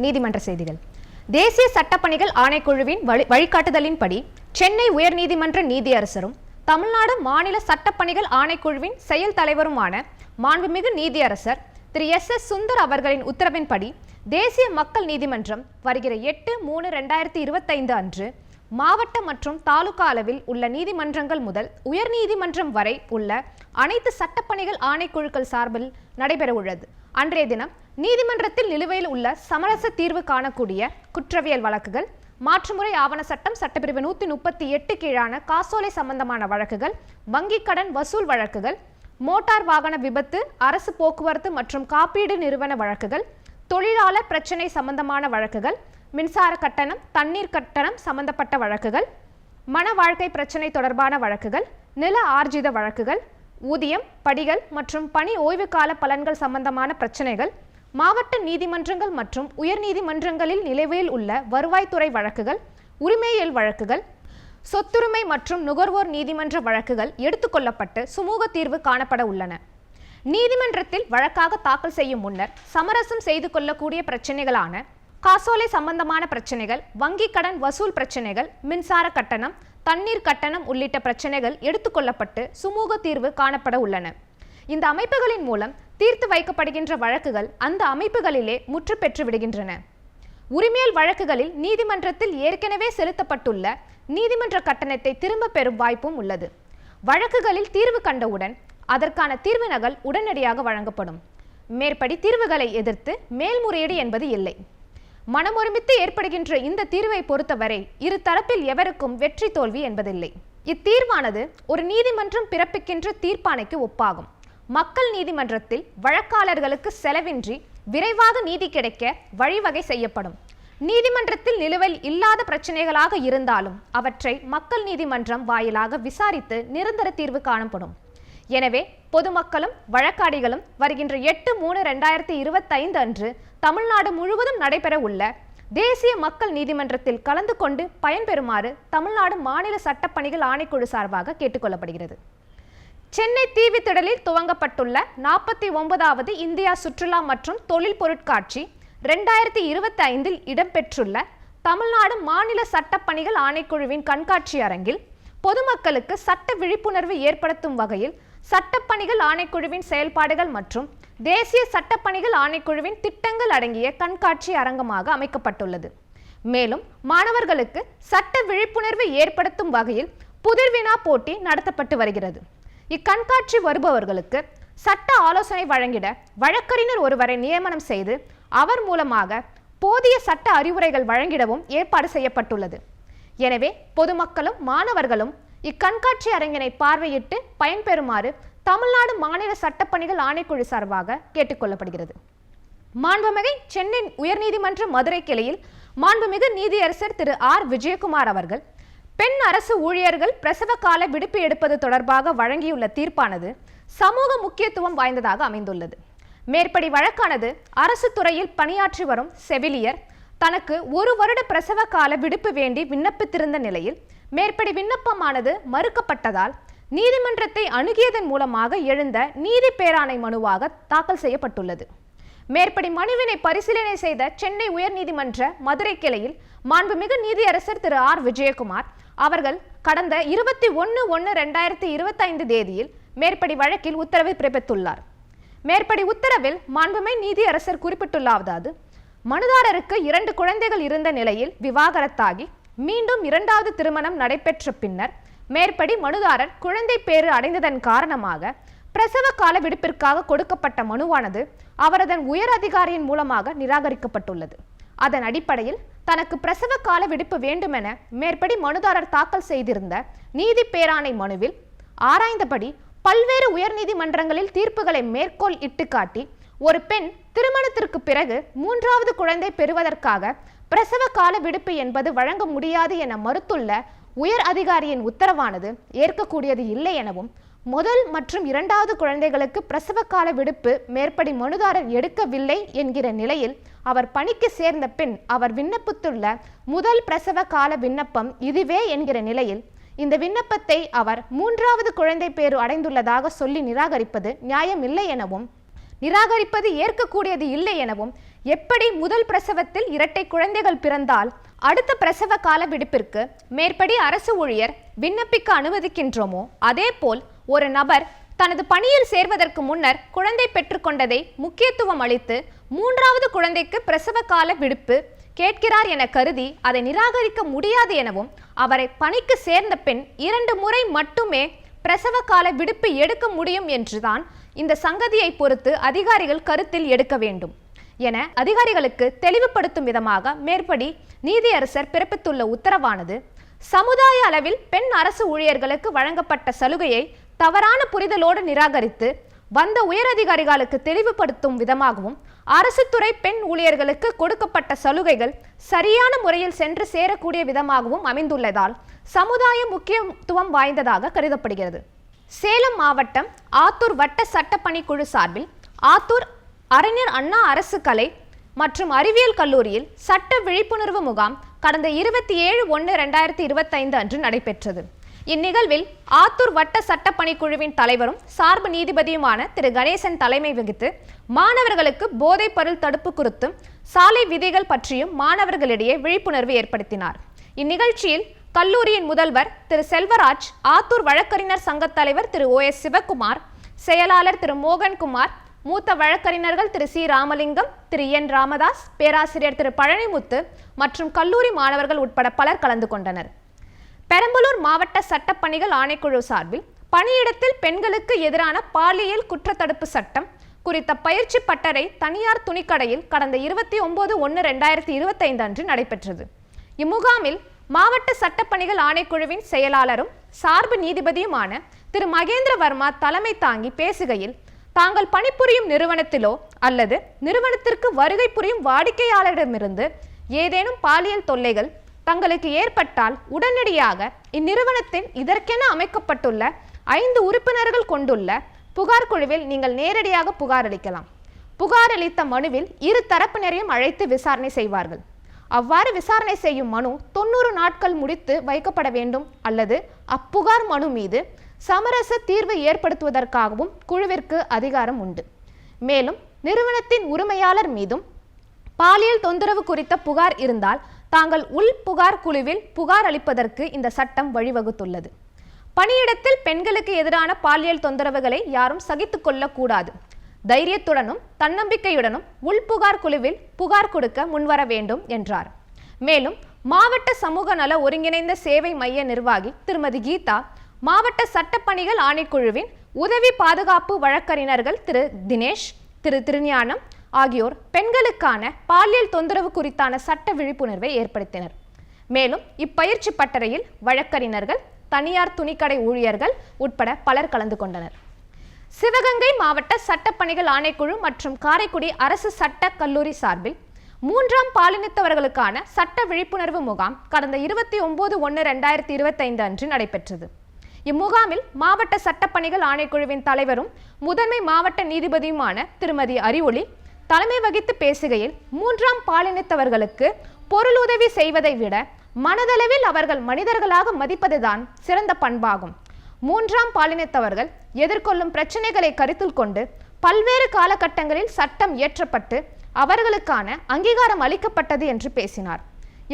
நீதிமன்ற செய்திகள். தேசிய சட்டப்பணிகள் ஆணைக்குழுவின் வழிகாட்டுதலின்படி சென்னை உயர்நீதிமன்ற நீதியரசரும் தமிழ்நாடு மாநில சட்டப்பணிகள் ஆணைக்குழுவின் செயல் தலைவருமான மாண்புமிகு நீதியரசர் திரு எஸ் சுந்தர் அவர்களின் உத்தரவின்படி தேசிய மக்கள் நீதிமன்றம் வருகிற 8/3/2025 அன்று மாவட்ட மற்றும் தாலுகா அளவில் உள்ள நீதிமன்றங்கள் முதல் உயர்நீதிமன்றம் வரை உள்ள அனைத்து சட்டப்பணிகள் ஆணைக்குழுக்கள் சார்பில் நடைபெறவுள்ளது. அன்றைய தினம் நீதிமன்றத்தில் நிலுவையில் உள்ள சமரச தீர்வு காணக்கூடிய குற்றவியல் வழக்குகள், மாற்றுமுறை ஆவண சட்டம் சட்டப்பிரிவு 138 கீழான காசோலை சம்பந்தமான வழக்குகள், வங்கி கடன் வசூல் வழக்குகள், மோட்டார் வாகன விபத்து, அரசு போக்குவரத்து மற்றும் காப்பீடு நிறுவன வழக்குகள், தொழிலாளர் பிரச்சினை சம்பந்தமான வழக்குகள், மின்சார கட்டணம், தண்ணீர் கட்டணம் சம்பந்தப்பட்ட வழக்குகள், மன வாழ்க்கை பிரச்சினை தொடர்பான வழக்குகள், நில ஆர்ஜித வழக்குகள், ஊதியம், படிகள் மற்றும் பணி ஓய்வு கால பலன்கள் சம்பந்தமான பிரச்சினைகள், மாவட்ட நீதிமன்றங்கள் மற்றும் உயர்நீதிமன்றங்களில் நிலுவையில் உள்ள வருவாய்த்துறை வழக்குகள், உரிமையியல் வழக்குகள், சொத்துரிமை மற்றும் நுகர்வோர் நீதிமன்ற வழக்குகள் எடுத்துக்கொள்ளப்பட்டு சுமூக தீர்வு காணப்பட உள்ளன. நீதிமன்றத்தில் வழக்காக தாக்கல் செய்யும் முன்னர் சமரசம் செய்து கொள்ளக்கூடிய பிரச்சனைகளான காசோலை சம்பந்தமான பிரச்சனைகள், வங்கி கடன் வசூல் பிரச்சனைகள், மின்சார கட்டணம், தண்ணீர் கட்டணம் உள்ளிட்ட பிரச்சனைகள் எடுத்துக்கொள்ளப்பட்டு சுமூக தீர்வு காணப்பட உள்ளன. இந்த அமைப்புகளின் மூலம் தீர்த்து வைக்கப்படுகின்ற வழக்குகள் அந்த அமைப்புகளிலே முற்று பெற்று விடுகின்றன. உரிமையல் வழக்குகளில் நீதிமன்றத்தில் ஏற்கனவே செலுத்தப்பட்டுள்ள நீதிமன்ற கட்டணத்தை திரும்ப பெறும் வாய்ப்பும் உள்ளது. வழக்குகளில் தீர்வு கண்டவுடன் அதற்கான தீர்வு நகல் உடனடியாக வழங்கப்படும். மேற்படி தீர்வுகளை எதிர்த்து மேல்முறையீடு என்பது இல்லை. மனமொருமித்து ஏற்படுகின்ற இந்த தீர்வை பொறுத்தவரை இரு தரப்பில் எவருக்கும் வெற்றி தோல்வி என்பதில்லை. இத்தீர்வானது ஒரு நீதிமன்றம் பிறப்பிக்கின்ற தீர்ப்பாணைக்கு ஒப்பாகும். மக்கள் நீதிமன்றத்தில் வழக்காளர்களுக்கு செலவின்றி விரைவாக நீதி கிடைக்க வழிவகை செய்யப்படும். நீதிமன்றத்தில் நிலுவையில் இல்லாத பிரச்சனைகளாக இருந்தாலும் அவற்றை மக்கள் நீதிமன்றம் வாயிலாக விசாரித்து நிரந்தர தீர்வு காணப்படும். எனவே பொதுமக்களும் வழக்காடிகளும் வருகின்ற 8/3/2025 அன்று தமிழ்நாடு முழுவதும் நடைபெற உள்ள தேசிய மக்கள் நீதிமன்றத்தில் கலந்து கொண்டு பயன்பெறுமாறு தமிழ்நாடு மாநில சட்டப்பணிகள் ஆணைக்குழு சார்பாக கேட்டுக்கொள்ளப்படுகிறது. சென்னை தீவுத்திடலில் துவங்கப்பட்டுள்ள 49வது இந்தியா சுற்றுலா மற்றும் தொழில் பொருட்காட்சி 2025 இடம்பெற்றுள்ள தமிழ்நாடு மாநில சட்டப்பணிகள் ஆணைக்குழுவின் கண்காட்சி அரங்கில் பொதுமக்களுக்கு சட்ட விழிப்புணர்வு ஏற்படுத்தும் வகையில் சட்டப்பணிகள் ஆணைக்குழுவின் செயல்பாடுகள் மற்றும் தேசிய சட்டப்பணிகள் ஆணைக்குழுவின் திட்டங்கள் அடங்கிய கண்காட்சி அரங்கமாக அமைக்கப்பட்டுள்ளது. மேலும் மாணவர்களுக்கு சட்ட விழிப்புணர்வு ஏற்படுத்தும் வகையில் புதிர்வினா போட்டி நடத்தப்பட்டு வருகிறது. இக்கண்காட்சி வருபவர்களுக்கு சட்ட ஆலோசனை வழங்கிட வழக்கறிஞர் ஒருவரை நியமனம் செய்து அவர் மூலமாக போதிய சட்ட அறிவுரைகள் வழங்கிடவும் ஏற்பாடு செய்யப்பட்டுள்ளது. எனவே பொதுமக்களும் மாணவர்களும் இக்கண்காட்சி அரங்கினை பார்வையிட்டு பயன்பெறுமாறு தமிழ்நாடு மாநில சட்டப்பணிகள் ஆணைக்குழு சார்பாக கேட்டுக்கொள்ளப்படுகிறது. மாண்புமிகு சென்னை உயர்நீதிமன்ற மதுரை கிளையில் மாண்புமிகு நீதியரசர் திரு ஆர் விஜயகுமார் அவர்கள் பெண் அரசு ஊழியர்கள் பிரசவ கால விடுப்பு எடுப்பது தொடர்பாக வழங்கியுள்ள தீர்ப்பானது சமூக முக்கியத்துவம் வாய்ந்ததாக அமைந்துள்ளது. மேற்படி வழக்கானது அரசு துறையில் பணியாற்றி வரும் செவிலியர் தனக்கு 1 வருட பிரசவ கால விடுப்பு வேண்டி விண்ணப்பித்திருந்த நிலையில் மேற்படி விண்ணப்பமானது மறுக்கப்பட்டதால் நீதிமன்றத்தை அணுகியதன் மூலமாக எழுந்த நீதி பேராணை மனுவாக தாக்கல் செய்யப்பட்டுள்ளது. மேற்படி மனுவினை பரிசீலனை செய்த சென்னை உயர்நீதிமன்ற மதுரை கிளையில் மாண்புமிகு நீதியரசர் திரு ஆர் விஜயகுமார் அவர்கள் கடந்த 21/1/2025 தேதியில் மேற்படி வழக்கில் உத்தரவு பிறப்பித்துள்ளார். மேற்படி உத்தரவில் மாண்புமிகு நீதியரசர் குறிப்பிட்டுள்ளதாவது: மனுதாரருக்கு 2 குழந்தைகள் இருந்த நிலையில் விவாகரத்தாகி மீண்டும் 2வது திருமணம் நடைபெற்ற பின்னர் மேற்படி மனுதாரர் குழந்தை பேறு அடைந்ததன் காரணமாக பிரசவ கால விடுப்பிற்காக கொடுக்கப்பட்ட மனுவானது அவரதன் உயர் அதிகாரியின் மூலமாக நிராகரிக்கப்பட்டுள்ளது. அதன் அடிப்படையில் தனக்கு பிரசவ கால விடுப்பு வேண்டுமென மேற்படி மனுதாரர் தாக்கல் செய்திருந்த நீதி பேராணை மனுவில் ஆராய்ந்தபடி பல்வேறு உயர்நீதிமன்றங்களில் தீர்ப்புகளை மேற்கோள் இட்டு காட்டி ஒரு பெண் திருமணத்திற்கு பிறகு 3வது குழந்தை பெறுவதற்காக பிரசவ கால விடுப்பு என்பது வழங்க முடியாது என மறுத்துள்ள உயர் அதிகாரியின் உத்தரவானது ஏற்கக்கூடியது இல்லை எனவும், முதல் மற்றும் 2வது குழந்தைகளுக்கு பிரசவ கால விடுப்பு மேற்படி மனுதாரர் எடுக்கவில்லை என்கிற நிலையில் அவர் பணிக்கு சேர்ந்த பின் அவர் விண்ணப்பித்துள்ள முதல் பிரசவ கால விண்ணப்பம் இதுவே என்கிற நிலையில் இந்த விண்ணப்பத்தை அவர் 3வது குழந்தை பேறு அடைந்துள்ளதாக சொல்லி நிராகரிப்பது நியாயமில்லை எனவும், நிராகரிப்பது ஏற்கக்கூடியது இல்லை எனவும் எப்படி முதல் பிரசவத்தில் இரட்டை குழந்தைகள் பிறந்தால் அடுத்த பிரசவ கால விடுப்பிற்கு மேற்படி அரசு ஊழியர் விண்ணப்பிக்க அனுமதிக்கின்றோமோ அதேபோல் ஒரு நபர் தனது பணியில் சேர்வதற்கு முன்னர் குழந்தை பெற்றுக்கொண்டதை முக்கியத்துவம் அளித்து மூன்றாவது குழந்தைக்கு பிரசவ கால விடுப்பு கேட்கிறார் என கருதி அதை நிராகரிக்க முடியாது எனவும் அவரை பணிக்கு சேர்ந்த பின் 2 முறை மட்டுமே பிரசவ கால விடுப்பு எடுக்க முடியும் என்றுதான் இந்த சங்கதியை பொறுத்து அதிகாரிகள் கருத்தில் எடுக்க வேண்டும் என அதிகாரிகளுக்கு தெளிவுபடுத்தும் விதமாக மேற்படி நீதியரசர் பிறப்பித்துள்ள உத்தரவானது சமுதாய அளவில் பெண் அரசு ஊழியர்களுக்கு வழங்கப்பட்ட சலுகையை தவறான புரிதலோடு நிராகரித்து வந்த உயரதிகாரிகளுக்கு தெளிவுபடுத்தும் விதமாகவும் அரசு துறை பெண் ஊழியர்களுக்கு கொடுக்கப்பட்ட சலுகைகள் சரியான முறையில் சென்று சேரக்கூடிய விதமாகவும் அமைந்துள்ளதால் சமுதாய முக்கியத்துவம் வாய்ந்ததாக கருதப்படுகிறது. சேலம் மாவட்டம் ஆத்தூர் வட்ட சட்டப்பணிக்குழு சார்பில் ஆத்தூர் அறிஞர் அண்ணா அரசு கலை மற்றும் அறிவியல் கல்லூரியில் சட்ட விழிப்புணர்வு முகாம் கடந்த 27/1/2025 அன்று நடைபெற்றது. இந்நிகழ்வில் ஆத்தூர் வட்ட சட்டப்பணிக்குழுவின் தலைவரும் சார்பு நீதிபதியுமான திரு கணேசன் தலைமை வகித்து மாணவர்களுக்கு போதைப் பொருள் தடுப்பு குறித்தும் சாலை விதிகள் பற்றியும் மாணவர்களிடையே விழிப்புணர்வு ஏற்படுத்தினார். இந்நிகழ்ச்சியில் கல்லூரியின் முதல்வர் திரு செல்வராஜ், ஆத்தூர் வழக்கறிஞர் சங்க தலைவர் திரு OS சிவகுமார், செயலாளர் திரு மோகன்குமார், மூத்த வழக்கறிஞர்கள் திரு C ராமலிங்கம், திரு N ராமதாஸ், பேராசிரியர் திரு பழனிமுத்து மற்றும் கல்லூரி மாணவர்கள் உட்பட பலர் கலந்து கொண்டனர். பெரம்பலூர் மாவட்ட சட்டப்பணிகள் ஆணைக்குழு சார்பில் பணியிடத்தில் பெண்களுக்கு எதிரான பாலியல் குற்றத்தடுப்பு சட்டம் குறித்த பயிற்சி பட்டறை தனியார் துணிக்கடையில் கடந்த 29/1/2025 அன்று நடைபெற்றது. இம்முகாமில் மாவட்ட சட்டப்பணிகள் ஆணைக்குழுவின் செயலாளரும் சார்பு நீதிபதியுமான திரு மகேந்திர வர்மா தலைமை தாங்கி பேசுகையில், தாங்கள் பணிபுரியும் நிறுவனத்திலோ அல்லது நிறுவனத்திற்கு வருகை புரியும் வாடிக்கையாளரிடமிருந்து ஏதேனும் பாலியல் தொல்லைகள் தங்களுக்கு ஏற்பட்டால் உடனடியாக இந்நிறுவனத்தின் இதற்கென அமைக்கப்பட்டுள்ள 5 உறுப்பினர்கள் கொண்டுள்ள புகார் குழுவில் நீங்கள் நேரடியாக புகார் அளிக்கலாம். புகார் அளித்த மனுவில் 2 தரப்பினரையும் அழைத்து விசாரணை செய்வார்கள். அவ்வாறு விசாரணை செய்யும் மனு 90 நாட்கள் முடித்து வைக்கப்பட வேண்டும் அல்லது அப்புகார் மனு மீது சமரச தீர்வு ஏற்படுத்துவதற்காகவும் குழுவிற்கு அதிகாரம் உண்டு. மேலும் நிறுவனத்தின் உரிமையாளர் மீதும் பாலியல் தொந்தரவு குறித்த புகார் இருந்தால் தாங்கள் உள் புகார் குழுவில் புகார் அளிப்பதற்கு இந்த சட்டம் வழிவகுத்துள்ளது. பணியிடத்தில் பெண்களுக்கு எதிரான பாலியல் தொந்தரவுகளை யாரும் சகித்துக் கொள்ளக்கூடாது. தைரியத்துடனும் தன்னம்பிக்கையுடனும் உள் புகார் குழுவில் புகார் கொடுக்க முன்வர வேண்டும் என்றார். மேலும் மாவட்ட சமூக நல ஒருங்கிணைந்த சேவை மைய நிர்வாகி திருமதி கீதா, மாவட்ட சட்டப்பணிகள் ஆணைக்குழுவின் உதவி பாதுகாப்பு வழக்கறிஞர்கள் திரு தினேஷ், திரு திருஞானம் ஆகியோர் பெண்களுக்கான பாலியல் தொந்தரவு குறித்தான சட்ட விழிப்புணர்வை ஏற்படுத்தினர். மேலும் இப்பயிற்சி பட்டறையில் வழக்கறிஞர்கள், தனியார் துணிக்கடை ஊழியர்கள் உட்பட பலர் கலந்து கொண்டனர். சிவகங்கை மாவட்ட சட்டப்பணிகள் ஆணைக்குழு மற்றும் காரைக்குடி அரசு சட்ட கல்லூரி சார்பில் 3ஆம் பாலினத்தவர்களுக்கான சட்ட விழிப்புணர்வு முகாம் கடந்த 29/1/2025 அன்று நடைபெற்றது. இம்முகாமில் மாவட்ட சட்டப்பணிகள் ஆணைக்குழுவின் தலைவரும் முதன்மை மாவட்ட நீதிபதியுமான திருமதி அறிவொளி தலைமை வகித்து பேசுகையில், 3ஆம் பாலினத்தவர்களுக்கு பொருளுதவி செய்வதை விட மனதளவில் அவர்கள் மனிதர்களாக மதிப்பதுதான் சிறந்த பண்பாகும். 3ஆம் பாலினத்தவர்கள் எதிர்கொள்ளும் பிரச்சனைகளை கருத்தில் கொண்டு பல்வேறு காலகட்டங்களில் சட்டம் இயற்றப்பட்டு அவர்களுக்கான அங்கீகாரம் அளிக்கப்பட்டது என்று பேசினார்.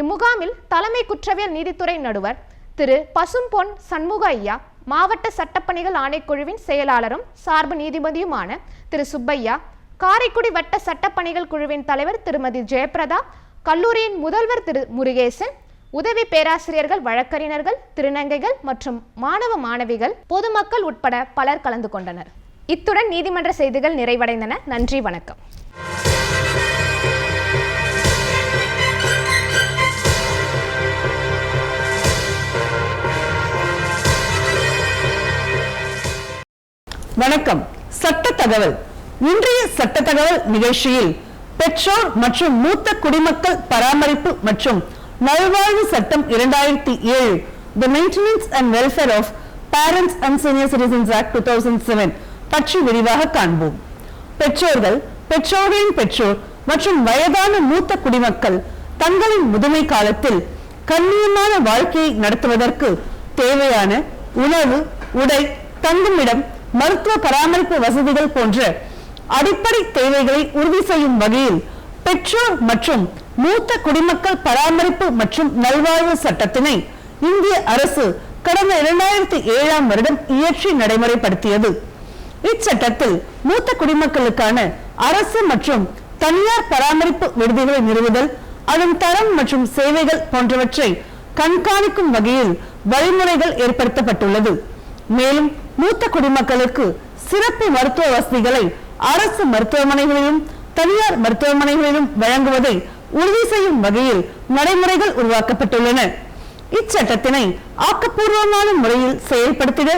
இம்முகாமில் தலைமை குற்றவியல் நீதித்துறை நடுவர் திரு பசும்பொன் சண்முக ஐயா, மாவட்ட சட்டப்பணிகள் ஆணைக்குழுவின் செயலாளரும் சார்பு நீதிபதியுமான திரு சுப்பையா, காரைக்குடி வட்ட சட்டப்பணிகள் குழுவின் தலைவர் திருமதி ஜெயபிரதா, கல்லூரியின் முதல்வர் திரு முருகேசன், உதவி பேராசிரியர்கள், வழக்கறிஞர்கள், திருநங்கைகள் மற்றும் மாணவ மாணவிகள், பொதுமக்கள் உட்பட பலர் கலந்து கொண்டனர். இத்துடன் நீதிமன்ற செய்திகள் நிறைவடைந்தன. நன்றி, வணக்கம். வணக்கம். சட்ட தகவல். இன்றைய சட்ட தகவல் நிகழ்ச்சியில் பெற்றோர் மற்றும் மூத்த குடிமக்கள் பராமரிப்பு மற்றும் நல்வாழ்வு சட்டம் 2007, The Maintenance and Welfare of Parents and Senior Citizens Act 2007 பற்றி விரிவாக காண்போம். பெற்றோர்கள், பெற்றோர்களின் பெற்றோர் மற்றும் வயதான மூத்த குடிமக்கள் தங்களின் முதுமை காலத்தில் கண்ணியமான வாழ்க்கையை நடத்துவதற்கு தேவையான உணவு, உடை, தங்குமிடம், மருத்துவ பராமரிப்பு வசதிகள் போன்ற அடிப்படை தேவைகளை உறுதி செய்யும் வகையில் பெற்றோர் மற்றும் மூத்த குடிமக்கள் பராமரிப்பு மற்றும் நல்வாழ்வு சட்டத்தினை இந்திய அரசு கடந்த 2007ஆம் வருடம் இயற்றி நடைமுறைப்படுத்தியது. இச்சட்டத்தில் மூத்த குடிமக்களுக்கான அரசு மற்றும் தனியார் பராமரிப்பு விடுதிகளை நிறுவுதல், அதன் தரம் மற்றும் சேவைகள் போன்றவற்றை கண்காணிக்கும் வகையில் வழிமுறைகள் ஏற்படுத்தப்பட்டுள்ளது. மேலும் மூத்த குடிமக்களுக்கு சிறப்பு மருத்துவ வசதிகளை அரசு மருத்துவமனைகளிலும் தனியார் மருத்துவமனைகளிலும் வழங்குவதை உறுதி செய்யும் வகையில் நடைமுறைகள் உருவாக்கப்பட்டுள்ளன. இச்சட்டத்தினை ஆக்கப்பூர்வமான முறையில் செயல்படுத்திட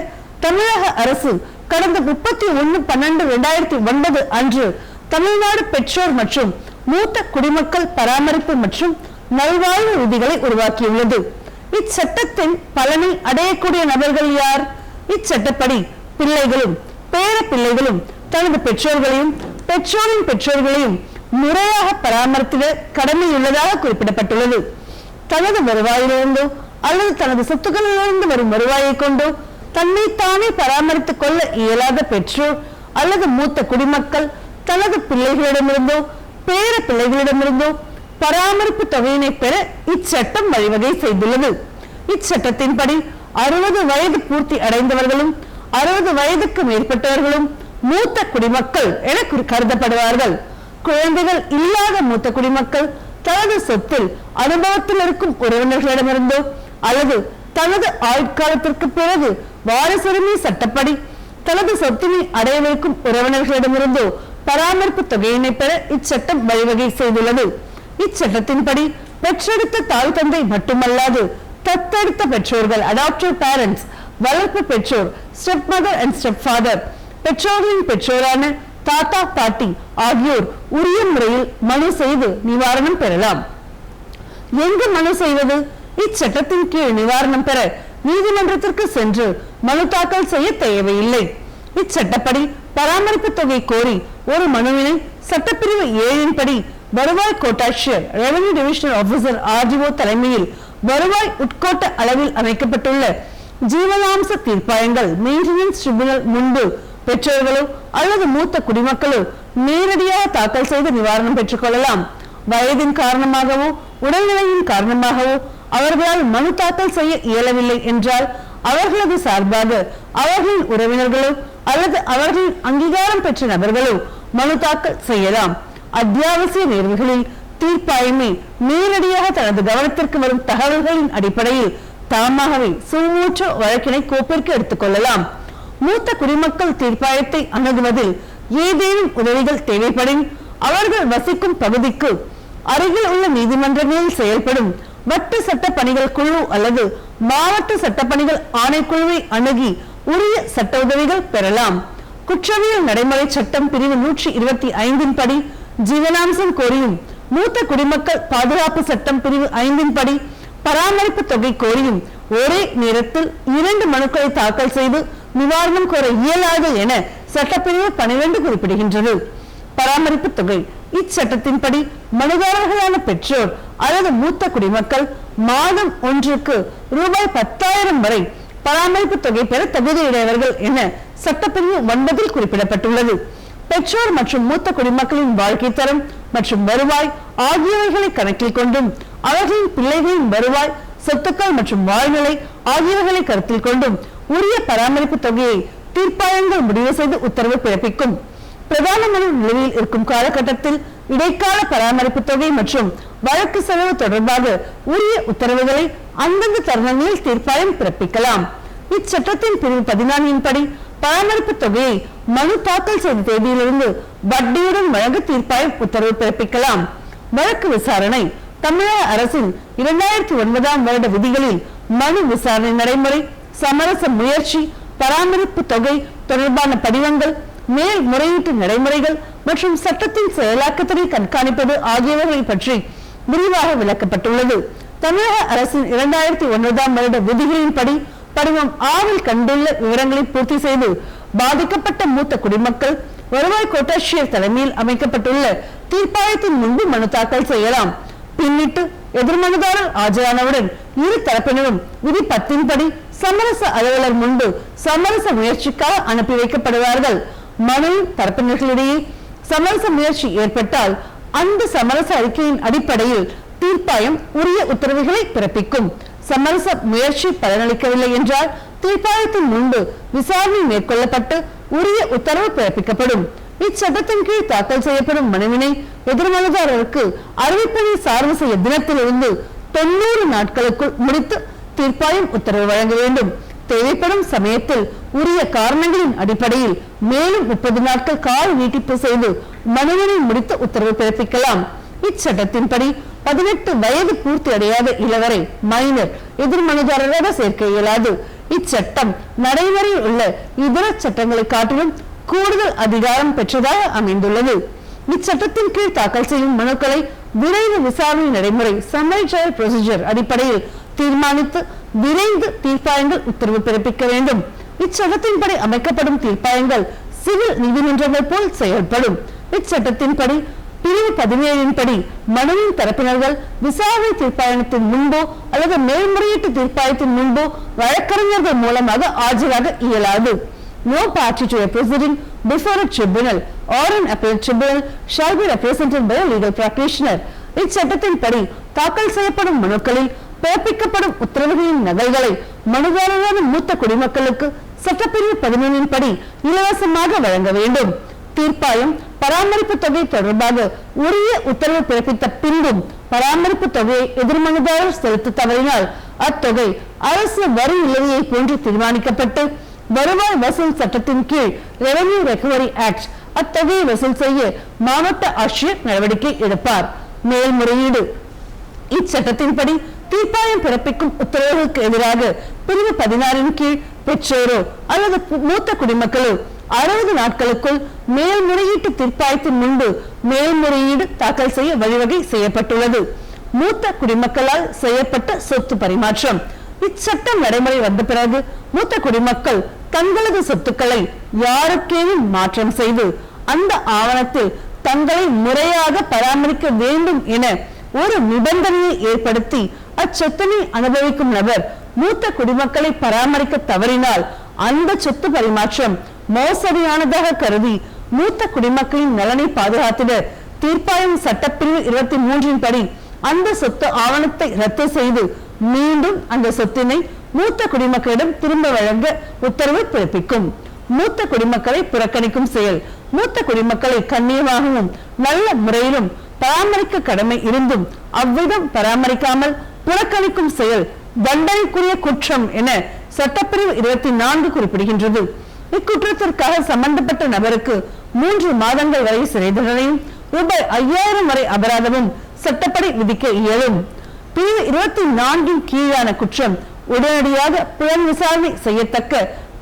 தமிழக அரசு கடந்த 31/12/2009 அன்று தமிழ்நாடு பெற்றோர் மற்றும் மூத்த குடிமக்கள் பராமரிப்பு மற்றும் நல்வாழ்வு விதிகளை உருவாக்கியுள்ளது. இச்சட்டத்தின் பலனை அடையக்கூடிய நபர்கள் யார்? இச்சட்டப்படி பிள்ளைகளும் பேர பிள்ளைகளும் தனது பெற்றோர்களையும் பெற்றோரின் பெற்றோர்களையும் முறையாக பராமரித்திட கடமையுள்ளதாக குறிப்பிடப்பட்டுள்ளது. தனது வருவாயிலிருந்தோ அல்லது தனது சொத்துக்களிலிருந்து வரும் வருவாயை கொண்டோ தன்னைத்தானே பராமரித்துக் கொள்ள இயலாத பெற்றோர் அல்லது மூத்த குடிமக்கள் தனது பிள்ளைகளிடமிருந்தோ பேர பிள்ளைகளிடமிருந்தோ பராமரிப்பு தொகையினை பெற இச்சட்டம் வழிவகை செய்துள்ளது. இச்சட்டத்தின்படி 60 வயது பூர்த்தி அடைந்தவர்களும் 60 வயதுக்கு மேற்பட்டவர்களும் மூத்த குடிமக்கள் என கருதப்படுவார்கள். குழந்தைகள் இல்லாத மூத்த குடிமக்கள் தனது சொத்தில் அனுபவத்தில் இருக்கும் உறவினர்களிடமிருந்தோ அல்லது தனது ஆயுட்காலத்திற்கு பிறகு வாரிசுரிமை சட்டப்படி தனது சொத்தினை அடைய வைக்கும் உறவினர்களிடமிருந்தோ பராமரிப்பு தொகையினை பெற இச்சட்டம் வழிவகை செய்துள்ளது. இச்சட்டத்தின்படி பெற்றெடுத்த தாய் தந்தை மட்டுமல்லாது தத்தெடுத்த பெற்றோர்கள் அடாப்டிவ் பேரண்ட்ஸ், வளர்ப்பு பெற்றோர் step mother and step father, பெற்றோர்களின் பெற்றோரான தாத்தா பாட்டி ஆகியோர் உரிய முறையில் மனு செய்து நிவாரணம் பெறலாம். எங்கு மனு செய்வது? இச்சட்டத்தின் கீழ் நிவாரணம் பெற நீதிமன்றத்திற்கு சென்று மனு தாக்கல் செய்ய தேவையில்லை. இச்சட்டப்படி பராமரிப்பு தொகை கோரி ஒரு மனுவினை சட்டப்பிரிவு 7 படி வருவாய் கோட்டாட்சியர் ரெவென்யூ டிவிஷனல் ஆபீசர் RDO தலைமையில் வருவாய் உட்கோட்ட அளவில் அமைக்கப்பட்டுள்ள ஜீவனாம்ச தீர்ப்பாயங்கள் மெயின்டெனன்ஸ் ட்ரிபியூனல் முன்பு பெற்றோர்களோ அல்லது மூத்த குடிமக்களோ நேரடியாக தாக்கல் செய்து நிவாரணம் பெற்றுக் கொள்ளலாம். வயதின் காரணமாகவோ உடல்நிலையின் காரணமாகவோ அவர்களால் மனு தாக்கல் செய்ய இயலவில்லை என்றால் அவர்களது சார்பாக அவர்களின் உறவினர்களோ அல்லது அவர்களின் அங்கீகாரம் பெற்ற நபர்களோ மனு தாக்கல் செய்யலாம். அத்தியாவசிய நேர்வுகளில் தீர்ப்பாயமே நேரடியாக தனது கவனத்திற்கு வரும் தகவல்களின் அடிப்படையில் தாமாகவே சுமூற்ற வழக்கினை கோப்பிற்கு எடுத்துக் கொள்ளலாம். மூத்த குடிமக்கள் தீர்ப்பாயத்தை அணுகுவதில் ஏதேனும் உதவிகள் தேவைப்படின் அவர்கள் வசிக்கும் பகுதிக்கு அருகில் உள்ள நீதிமன்றங்களில் செயல்படும் வட்டு சட்ட பணிகள் குழு அல்லது மாவட்ட சட்டப்பணிகள் ஆணைக்குழுவை அணுகி உரிய சட்ட உதவிகள் பெறலாம். குற்றவியல் நடைமுறை சட்டம் பிரிவு 125 படி ஜீவனாம்சம் கோரியும் மூத்த குடிமக்கள் பாதுகாப்பு சட்டம் பிரிவு 5 படி பராமரிப்பு தொகை கோரியும் ஒரே நேரத்தில் 2 மனுக்களை தாக்கல் செய்து நிவாரணம் கோர இயலாது என சட்டப்பிரிவு 12 குறிப்பிடுகின்றது. பராமரிப்பு தொகை இச்சட்டத்தின்படி மனுதாரர்களான பெற்றோர் அல்லது மூத்த குடிமக்கள் மாதம் ஒன்றுக்கு ரூபாய் 10,000 வரை பராமரிப்பு தொகை பெற தகுதியுடையவர்கள் என சட்டப்பிரிவு 9 குறிப்பிடப்பட்டுள்ளது. பெற்றோர் மற்றும் மூத்த குடிமக்களின் வாழ்க்கை தரம் மற்றும் வருவாய் ஆகியவைகளை கணக்கில் கொண்டும் அவர்களின் பிள்ளைகளின் வருவாய், சொத்துக்கள் மற்றும் வாழ்நிலை ஆகியவைகளை கருத்தில் கொண்டும் உரிய பராமரிப்பு தொகையை தீர்ப்பாயங்கள் முடிவு செய்து உத்தரவு பிறப்பிக்கும். பிரதான மனு நிலையில் இருக்கும் காலகட்டத்தில் இடைக்கால பராமரிப்பு தொகை மற்றும் வழக்கு செலவு தொடர்பாக உரிய உத்தரவுகளை அந்தந்த தருணங்களில் தீர்ப்பாயம் பிறப்பிக்கலாம். இச்சட்டத்தின் பிரிவு 14 படி பராமரிப்பு தொகையை மனு தாக்கல் செய்த தேதியிலிருந்து வட்டியுடன் வழங்க தீர்ப்பாயம் உத்தரவு பிறப்பிக்கலாம். வழக்கு விசாரணை தமிழக அரசின் 2009ஆம் வருட விதிகளில் மனு விசாரணை நடைமுறை, சமரச முயற்சி, பராமரிப்பு தொகை தொடர்பான படிவங்கள், மேல் முறையீட்டு நடைமுறைகள் மற்றும் சட்டத்தின் செயலாக்கத்தினை கண்காணிப்பது ஆகியவைகளை பற்றி விரிவாக விளக்கப்பட்டுள்ளது. தமிழக அரசின் 2009ஆம் வருட விதிகளின்படி படிவம் 6 கண்டுள்ள விவரங்களை பூர்த்தி செய்து பாதிக்கப்பட்ட மூத்த குடிமக்கள் வருவாய் கோட்டாட்சியர் தலைமையில் அமைக்கப்பட்டுள்ள தீர்ப்பாயத்தின் முன்பு மனு தாக்கல் செய்யலாம். பின்னிட்டு எதிர்மனுதாரர் ஆஜரானவுடன் இரு தரப்பினரும் விதி 10 படி சமரச அலுவலர் முன்பு சமரச முயற்சிக்காக அனுப்பி வைக்கப்படுவார்கள். மனு தரப்பினர்களிடையே சமரச முயற்சி ஏற்பட்டால் அந்த சமரச அறிக்கையின் அடிப்படையில் தீர்ப்பாயம் உரிய உத்தரவுகளை பிறப்பிக்கும். சமரச முயற்சி பலனளிக்கவில்லை என்றால் தீர்ப்பாயத்தின் முன்பு விசாரணை மேற்கொள்ளப்பட்டு உரிய உத்தரவு பிறப்பிக்கப்படும். இச்சட்டத்தின் கீழ் தாக்கல் செய்யப்படும் மனுவினை எதிர்மனுதாரருக்கு அறிவிப்பினை சார்பு செய்ய தினத்திலிருந்து 90 நாட்களுக்குள் முடித்து தீர்ப்பாயம் உத்தரவு வழங்க வேண்டும். தேவைப்படும் சமயத்தில் உரிய காரணங்களின் அடிப்படையில் மேலும் 30 நாட்கள் கால நீட்டிப்பு செய்து மனுவினை முடித்து உத்தரவு பிறப்பிக்கலாம். இச்சட்டத்தின்படி 18 வயது பூர்த்தி அடையாத இளவரை மைனர் எதிர்மனுதாரராக சேர்க்க இயலாது. இச்சட்டம் நடைமுறையில் உள்ள இதர சட்டங்களை காட்டிலும் கூடுதல் அதிகாரம் பெற்றதாக அமைந்துள்ளது. இச்சட்டத்தின் கீழ் தாக்கல் செய்யும் மனுக்களை விரைவு விசாரணை நடைமுறை சம்மரி ட்ரையல் ப்ரொசீஜர் அடிப்படையில் தீர்மானித்து விரைந்து தீர்ப்பாயங்கள் உத்தரவு பிறப்பிக்க வேண்டும். இச்சட்டத்தின்படி அமைக்கப்படும் தீர்ப்பாயங்கள் சிவில் நீதிமன்றங்கள் போல் செயல்படும். இச்சட்டத்தின்படி பிரிவு 17 படி மனுவின் தரப்பினர்கள் விசாரணை தீர்ப்பாயத்தின் முன்போ அல்லது மேல்முறையீட்டு தீர்ப்பாயத்தின் முன்போ வழக்கறிஞர்கள் மூலமாக ஆஜராக இயலாது. No party to a proceeding before a tribunal or an appellate tribunal shall be represented by a legal practitioner. இச்சட்டத்தின்படி தாக்கல் செய்யப்படும் மனுக்களில் பிறப்பிக்கப்படும் உத்தரவுகளின் நகல்களை மனுதாரரான மூத்த குடிமக்களுக்கு சட்டப்பிரிவு 11 படி இலவசமாக வழங்க வேண்டும். தீர்ப்பாயம் பராமரிப்பு தொகை தொடர்பாக உரிய உத்தரவு பிறப்பித்த பின்பும் பராமரிப்பு தொகையை எதிர்மனுதாரர் செலுத்த தவறினால் அத்தொகை அரசு வரி நிலுவையை போன்று தீர்மானிக்கப்பட்டு வருவாய் வசூல் சட்டத்தின் கீழ் ரெவன்யூ ரெக்கவரி ஆக்ட் அத்தொகையை வசூல் செய்ய மாவட்ட ஆட்சியர் நடவடிக்கை எடுப்பார். மேல்முறையீடு இச்சட்டத்தின்படி தீர்ப்பாயம் பிறப்பிக்கும் உத்தரவுகளுக்கு எதிராக பிரிவு 16 கீழ் பெற்றோரோ அல்லது மூத்த குடிமக்களோ 60 நாட்களுக்குள் மேல்முறையீட்டு தீர்ப்பாயத்தின் முன்பு மேல்முறையீடு தாக்கல் செய்ய வழிவகை செய்யப்பட்டுள்ளது. மூத்த குடிமக்களால் செய்யப்பட்ட சொத்து பரிமாற்றம் இச்சட்டம் நடைமுறை வந்த பிறகு மூத்த குடிமக்கள் தங்களது சொத்துக்களை யாருக்கேனும் மாற்றம் செய்து அந்த ஆவணத்தில் தங்களை முறையாக பராமரிக்க வேண்டும் என ஒரு நிபந்தனையை ஏற்படுத்தி அச்சொத்தினை அனுபவிக்கும் நபர் மூத்த குடிமக்களை பராமரிக்க தவறினால் அந்த சொத்து பரிமாற்றம் மோசடியானதாக கருதி மூத்த குடிமக்களின் நலனை பாதுகாத்திட தீர்ப்பாயம் சட்டப்பிரிவு 23 படி அந்த சொத்து ஆவணத்தை ரத்து செய்து மீண்டும் அந்த சொத்தினை மூத்த குடிமக்களிடம் திரும்ப வழங்க உத்தரவு பிறப்பிக்கும். மூத்த குடிமக்களை புறக்கணிக்கும் செயல் மூத்த குடிமக்களை கண்ணியமாகவும் நல்ல முறையிலும் பராமரிக்க கடமை இருந்தும் அவ்விதம் பராமரிக்காமல் புறக்கணிக்கும் செயல் தண்டனைக்குரிய குற்றம் என சட்டப்பிரிவு 24 குறிப்பிடுகின்றது. இக்குற்றத்திற்காக சம்பந்தப்பட்ட நபருக்கு 3 மாதங்கள் வரை சிறை தண்டனையும் ரூபாய் 5000 வரை அபராதமும் சட்டப்படி விதிக்க இயலும். பிரிவு 24 கீழான குற்றம் உடனடியாக புலன் விசாரணை செய்யத்தக்க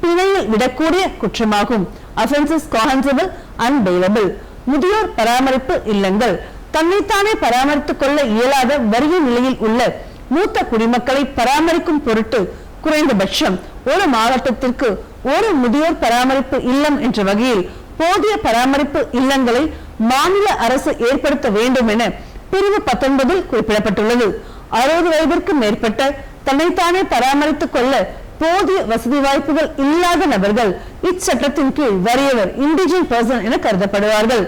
பிணையில் விடக்கூடிய குற்றமாகும். Offenses cognizable and bailable. முதியோர் பராமரிப்பு இல்லங்கள் தன்னைத்தானே பராமரித்துக் கொள்ள இயலாத வறிய நிலையில் உள்ள மூத்த குடிமக்களை பராமரிக்கும் பொருட்டு குறைந்தபட்சம் ஒரு மாவட்டத்திற்கு ஒரு முதியோர் பராமரிப்பு இல்லம் என்ற வகையில் போதிய பராமரிப்பு இல்லங்களை மாநில அரசு ஏற்படுத்த வேண்டும் என பிரிவு 19 குறிப்பிடப்பட்டுள்ளது. 60 வயதிற்கு மேற்பட்ட தன்னைத்தானே பராமரித்துக் கொள்ள போதிய வசதி வாய்ப்புகள் இல்லாத நபர்கள் இச்சட்டத்தின் கீழ் வறியவர் இண்டிஜென்ட் பர்சன் என கருதப்படுவார்கள்.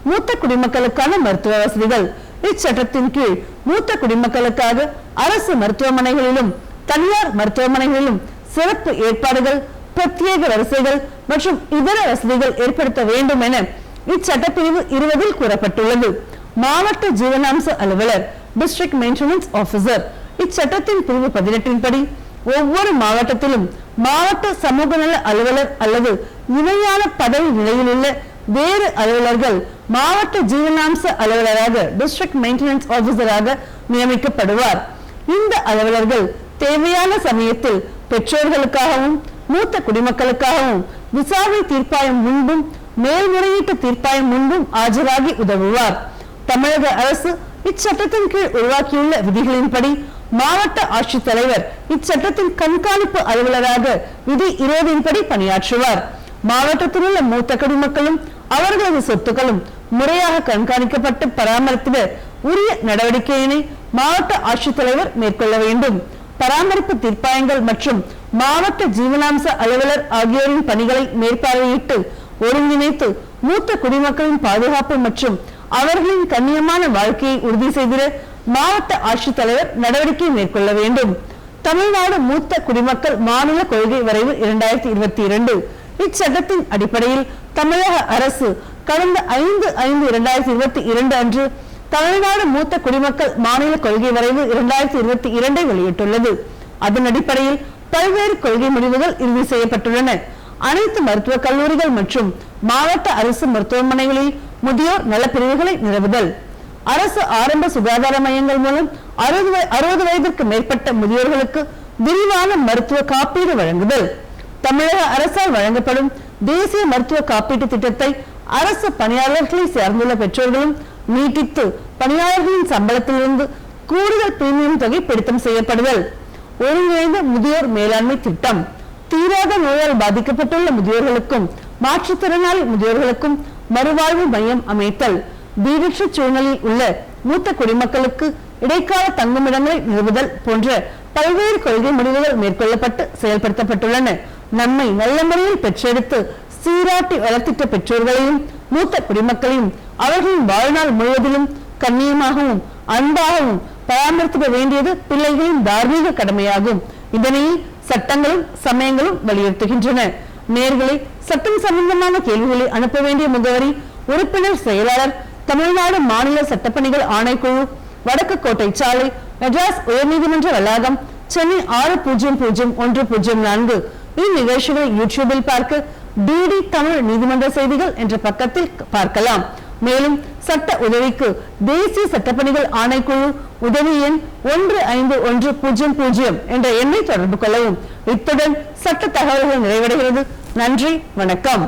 மூத்த குடிமக்களுக்கான மருத்துவ வசதிகள் இச்சட்டத்தின் கீழ் மூத்த குடிமக்களுக்காக அரசு மருத்துவமனைகளிலும் தனியார் மருத்துவமனைகளிலும் சிறப்பு ஏற்பாடுகள் பிரத்யேக வரிசைகள் மற்றும் இதர வசதிகள் ஏற்படுத்த வேண்டும் என இச்சட்டப்பிரிவு 20 கூறப்பட்டுள்ளது. மாவட்ட ஜீவனாம்ச அலுவலர் டிஸ்ட்ரிக்ட் மெயின்டெனன்ஸ் ஆபீசர் இச்சட்டத்தின் பிரிவு 18 படி ஒவ்வொரு மாவட்டத்திலும் மாவட்ட சமூக நல அலுவலர் அல்லது இணையான பதவி நிலையில் உள்ள வேறு அலுவலர்கள் மாவட்ட ஜீவனாம்ச அலுவலராக டிஸ்ட்ரிக்ட் மெயின்டெனன்ஸ் ஆபீசராக நியமிக்கப்படுவார். இந்த அலுவலர்கள் தேவையான சமயத்தில் பெற்றோர்களுக்காகவும் மூத்த குடிமக்களுக்காகவும் விசாரணை தீர்ப்பாயம் முன்பும் மேல்முறையீட்டு தீர்ப்பாயம் முன்பும் ஆஜராகி உதவுவார். தமிழக அரசு இச்சட்டத்தின் கீழ் உருவாக்கியுள்ள விதிகளின்படி மாவட்ட ஆட்சித்தலைவர் இச்சட்டத்தின் கண்காணிப்பு அலுவலராக விதி 20 படி பணியாற்றுவார். மாவட்டத்தில் உள்ள மூத்த குடிமக்களும் அவர்களது சொத்துக்களும் முறையாக கண்காணிக்கப்பட்டு பராமரித்திட உரிய நடவடிக்கையினை மாவட்ட ஆட்சித்தலைவர் மேற்கொள்ள வேண்டும். பராமரிப்பு தீர்ப்பாயங்கள் மற்றும் மாவட்ட ஜீவனாம்ச அலுவலர் ஆகியோரின் பணிகளை மேற்பார்வையிட்டு ஒருங்கிணைத்து மூத்த குடிமக்களின் பாதுகாப்பு மற்றும் அவர்களின் கண்ணியமான வாழ்க்கையை உறுதி செய்திட மாவட்ட ஆட்சித்தலைவர் நடவடிக்கை மேற்கொள்ள வேண்டும். தமிழ்நாடு மூத்த குடிமக்கள் மாநில கொள்கை வரைவு 2022 இச்சட்டத்தின் அடிப்படையில் தமிழக அரசு கடந்த 5/5/2022 அன்று தமிழ்நாடு மூத்த குடிமக்கள் மாநில கொள்கை வரைவு 2022 வெளியிட்டுள்ளது. அதன் அடிப்படையில் பல்வேறு கொள்கை முடிவுகள் இறுதி செய்யப்பட்டுள்ளன. அனைத்து மருத்துவக் கல்லூரிகள் மற்றும் மாவட்ட அரசு மருத்துவமனைகளில் முதியோர் நலப்பிரிவுகளை நிறுவுதல், அரசு ஆரம்ப சுகாதார மையங்கள் மூலம் 60 வயதிற்கு மேற்பட்ட முதியோர்களுக்கு விரிவான மருத்துவ காப்பீடு வழங்குதல், தமிழக அரசால் வழங்கப்படும் தேசிய மருத்துவ காப்பீட்டு திட்டத்தை அரசு பணியாளர்களை சார்ந்துள்ள பெற்றோர்களும் நீட்டித்து பணியாளர்களின் சம்பளத்திலிருந்து கூடுதல் பிரீமியம் தொகை பிடித்தம் செய்யப்படுதல், ஒருங்கிணைந்த முதியோர் மேலாண்மை திட்டம், தீராத நோயால் பாதிக்கப்பட்டுள்ள முதியோர்களுக்கும் மாற்றுத்திறனாளி முதியோர்களுக்கும் மறுவாழ்வு மையம் அமைத்தல், வீடற்ற சூழ்நிலையில் உள்ள மூத்த குடிமக்களுக்கு இடைக்கால தங்குமிடங்களை நிறுவுதல் போன்ற பல்வேறு கொள்கை முடிவுகள் மேற்கொள்ளப்பட்டு செயல்படுத்தப்பட்டுள்ளன. நம்மை நல்ல முறையில் பெற்றெடுத்து சீராட்டி வளர்த்திட்ட பெற்றோர்களையும் மூத்த குடிமக்களையும் அவர்களின் வாழ்நாள் முழுவதிலும் கண்ணியமாகவும் அன்பாகவும் பராமரிக்க வேண்டியது பிள்ளைகளின் தார்மீக கடமையாகும். இதனை சட்டங்களும் சமயங்களும் வலியுறுத்துகின்றன. நேயர்களே, சட்டம் சம்பந்தமான கேள்விகளை அனுப்ப வேண்டிய முகவரி உறுப்பினர் செயலாளர், தமிழ்நாடு மாநில சட்டப்பணிகள் ஆணைக்குழு, வடக்கு கோட்டை சாலை, மெட்ராஸ் உயர்நீதிமன்ற வளாகம், சென்னை 600104. இந்நிகழ்ச்சிகளை யூடியூபில் பார்க்க டிடி தமிழ் நீதிமன்ற செய்திகள் என்ற பக்கத்தில் பார்க்கலாம். மேலும் சட்ட உதவிக்கு தேசிய சட்டப்பணிகள் ஆணைக்குழு உதவி எண் 151000 என்ற எண்ணை தொடர்பு கொள்ளவும். இத்துடன் சட்ட தகவல்கள் நிறைவடைகிறது. நன்றி, வணக்கம்.